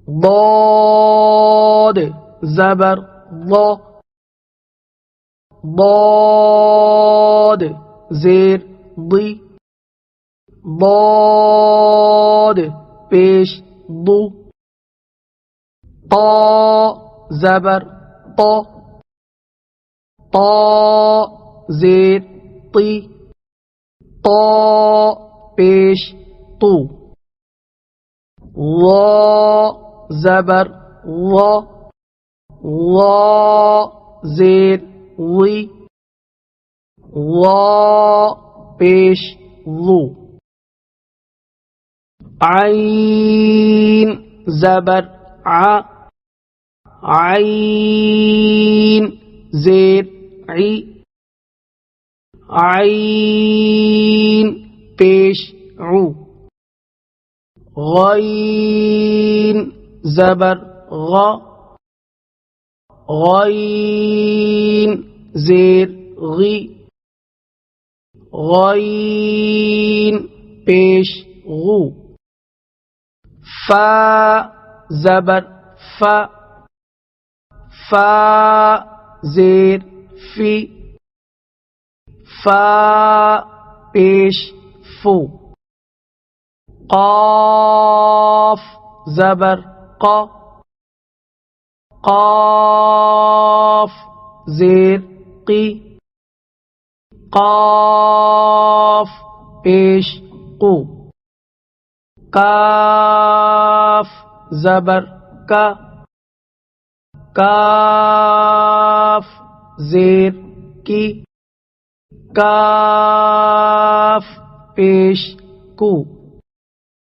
ضاد زبر ض ضاد زیر ضی ضاد پیش ضو طا زبر ط طا زیر طی طا پیش طو وا زبر وا وا زیر وی وا پیش وو عین زبر ع عین زیر عی عین پیش عو غین زبر غ غین زیر غی غین پیش غو فا زبر فا فا زیر فی فا پیش فو قاف زبر ق قاف زیر قی قاف پیش قو کاف زبر کا کاف زیر کی کاف پیش کو